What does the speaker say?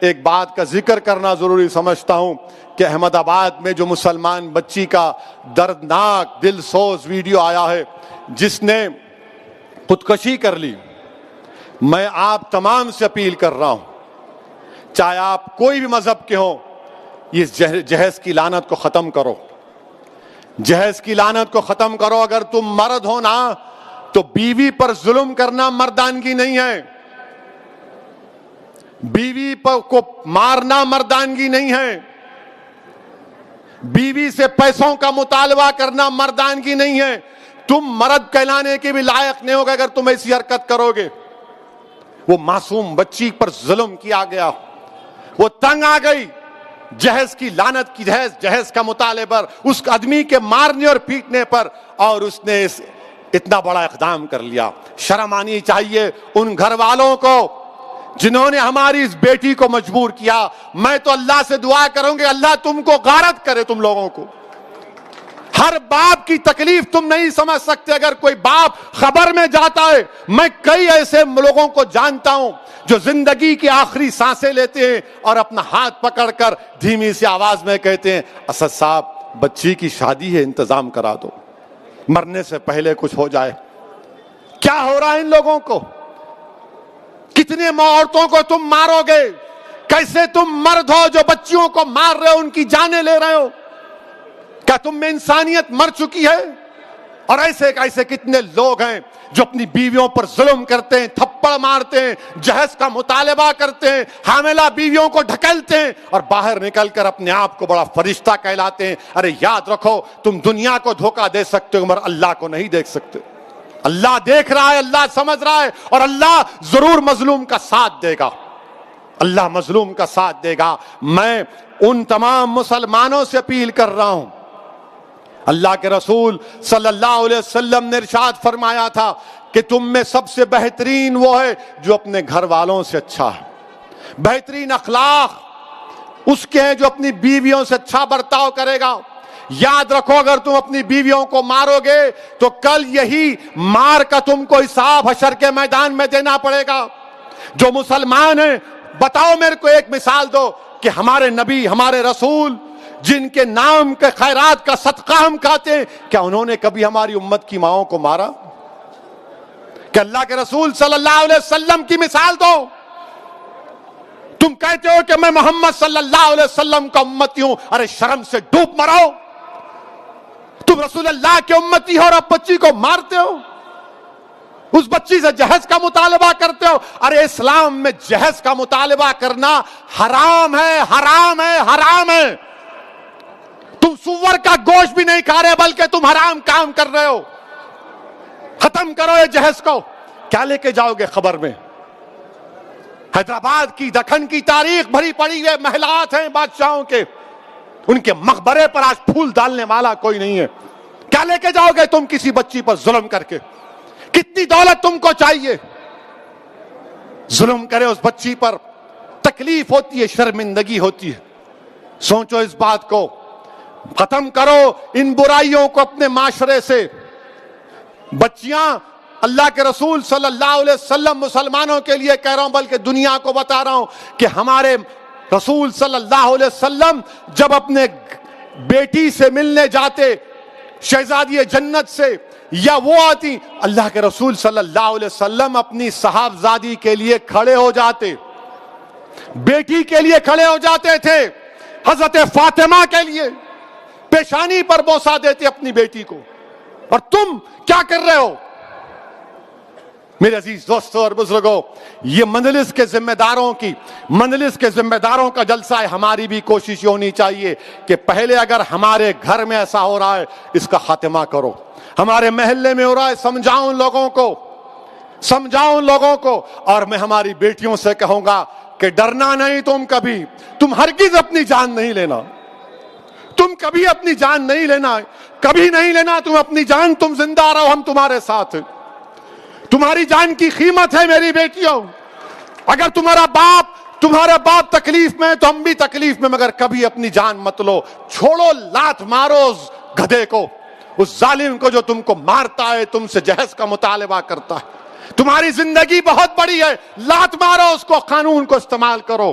ایک بات کا ذکر کرنا ضروری سمجھتا ہوں کہ احمد آباد میں جو مسلمان بچی کا دردناک دل سوز ویڈیو آیا ہے جس نے خودکشی کر لی، میں آپ تمام سے اپیل کر رہا ہوں، چاہے آپ کوئی بھی مذہب کے ہوں، اس جہیز کی لعنت کو ختم کرو، جہیز کی لعنت کو ختم کرو۔ اگر تم مرد ہو نا تو بیوی پر ظلم کرنا مردانگی نہیں ہے، بیوی کو مارنا مردانگی نہیں ہے، بیوی سے پیسوں کا مطالبہ کرنا مردانگی نہیں ہے۔ تم مرد کہلانے کے بھی لائق نہیں ہوگا اگر تم ایسی حرکت کرو گے۔ وہ معصوم بچی پر ظلم کیا گیا، وہ تنگ آ گئی جہیز کی لعنت کی، جہیز کا مطالبے پر، اس آدمی کے مارنے اور پیٹنے پر، اور اس نے اتنا بڑا اقدام کر لیا۔ شرم آنی چاہیے ان گھر والوں کو جنہوں نے ہماری اس بیٹی کو مجبور کیا۔ میں تو اللہ سے دعا کروں گی اللہ تم کو غارت کرے، تم لوگوں کو۔ ہر باپ کی تکلیف تم نہیں سمجھ سکتے۔ اگر کوئی باپ خبر میں جاتا ہے، میں کئی ایسے لوگوں کو جانتا ہوں جو زندگی کی آخری سانسیں لیتے ہیں اور اپنا ہاتھ پکڑ کر دھیمی سی آواز میں کہتے ہیں اسد صاحب بچی کی شادی ہے، انتظام کرا دو، مرنے سے پہلے کچھ ہو جائے۔ کیا ہو رہا ہے ان لوگوں کو؟ کتنے عورتوں کو تم مارو گے؟ کیسے تم مرد ہو جو بچیوں کو مار رہے ہو، ان کی جانیں لے رہے ہو؟ کیا تم میں انسانیت مر چکی ہے؟ اور ایسے کتنے لوگ ہیں جو اپنی بیویوں پر ظلم کرتے ہیں، تھپڑ مارتے ہیں، جہیز کا مطالبہ کرتے ہیں، حاملہ بیویوں کو ڈھکیلتے ہیں اور باہر نکل کر اپنے آپ کو بڑا فرشتہ کہلاتے ہیں۔ ارے یاد رکھو تم دنیا کو دھوکہ دے سکتے ہو مگر اللہ کو نہیں دیکھ سکتے۔ اللہ دیکھ رہا ہے، اللہ سمجھ رہا ہے، اور اللہ ضرور مظلوم کا ساتھ دے گا، اللہ مظلوم کا ساتھ دے گا۔ میں ان تمام مسلمانوں سے اپیل کر رہا ہوں، اللہ کے رسول صلی اللہ علیہ وسلم نے ارشاد فرمایا تھا کہ تم میں سب سے بہترین وہ ہے جو اپنے گھر والوں سے اچھا ہے، بہترین اخلاق اس کے ہیں جو اپنی بیویوں سے اچھا برتاؤ کرے گا۔ یاد رکھو اگر تم اپنی بیویوں کو مارو گے تو کل یہی مار کا تم کو حساب حشر کے میدان میں دینا پڑے گا۔ جو مسلمان ہیں بتاؤ میرے کو ایک مثال دو کہ ہمارے نبی ہمارے رسول جن کے نام کے خیرات کا صدقہ ہم کھاتے ہیں، کیا انہوں نے کبھی ہماری امت کی ماؤں کو مارا؟ کہ اللہ کے رسول صلی اللہ علیہ وسلم کی مثال دو۔ تم کہتے ہو کہ میں محمد صلی اللہ علیہ وسلم کا امتی ہوں، ارے شرم سے ڈوب مرو۔ تم رسول اللہ کے امتی ہو اور اب بچی کو مارتے ہو، اس بچی سے جہیز کا مطالبہ کرتے ہو۔ ارے اسلام میں جہیز کا مطالبہ کرنا حرام ہے، حرام ہے، حرام ہے۔ تم سور کا گوشت بھی نہیں کھا رہے بلکہ تم حرام کام کر رہے ہو۔ ختم کرو یہ جہیز کو۔ کیا لے کے جاؤ گے خبر میں؟ حیدرآباد کی دکن کی تاریخ بھری پڑی ہوئے محلات ہیں بادشاہوں کے، ان کے مقبرے پر آج پھول ڈالنے والا کوئی نہیں ہے۔ کیا لے کے جاؤ گے تم کسی بچی پر ظلم کر کے؟ کتنی دولت تم کو چاہیے؟ ظلم کرے اس بچی پر، تکلیف ہوتی ہے، شرمندگی ہوتی ہے۔ سوچو اس بات کو، ختم کرو ان برائیوں کو اپنے معاشرے سے۔ بچیاں اللہ کے رسول صلی اللہ علیہ وسلم مسلمانوں کے لیے کہہ رہا ہوں بلکہ دنیا کو بتا رہا ہوں کہ ہمارے رسول صلی اللہ علیہ وسلم جب اپنے بیٹی سے ملنے جاتے، شہزادی جنت سے، یا وہ آتی، اللہ کے رسول صلی اللہ علیہ وسلم اپنی صاحبزادی کے لیے کھڑے ہو جاتے، بیٹی کے لیے کھڑے ہو جاتے تھے، حضرت فاطمہ کے لیے پیشانی پر بوسہ دیتے اپنی بیٹی کو۔ اور تم کیا کر رہے ہو؟ میرے عزیز دوستوں اور بزرگوں، یہ مجلس کے ذمہ داروں کا جلسہ ہے۔ ہماری بھی کوشش ہونی چاہیے کہ پہلے اگر ہمارے گھر میں ایسا ہو رہا ہے اس کا خاتمہ کرو، ہمارے محلے میں ہو رہا ہے سمجھاؤ ان لوگوں کو، اور میں ہماری بیٹیوں سے کہوں گا کہ ڈرنا نہیں، تم ہرگز اپنی جان نہیں لینا، تم کبھی اپنی جان نہیں لینا، کبھی نہیں لینا تم اپنی جان، تم زندہ رہو، ہم تمہارے ساتھ ہیں۔ تمہاری جان کی قیمت ہے میری بیٹیوں۔ اگر تمہارا باپ تکلیف میں ہے تو ہم بھی تکلیف میں، مگر کبھی اپنی جان مت لو۔ چھوڑو، لات مارو اس گدھے کو، اس ظالم کو جو تم کو مارتا ہے، تم سے جہیز کا مطالبہ کرتا ہے۔ تمہاری زندگی بہت بڑی ہے، لات مارو اس کو، قانون کو استعمال کرو۔